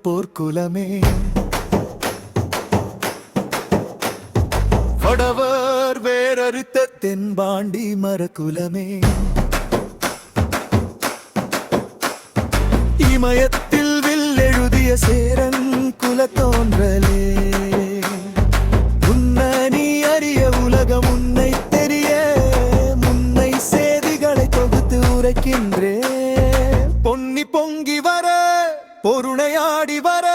போர்க்குலமே வடவர் வேறறுத்த தென்பாண்டி மரக்குலமே இமயத்தில் வில்லெழுதிய சேரன் குல தோன்றலே உன்னி அறிய உலகம் உன்னை தெரிய முன்னை செய்திகளை தொகுத்து உரைக்கின்றே பொன்னி பொங்கி வர பொருணையாடி வர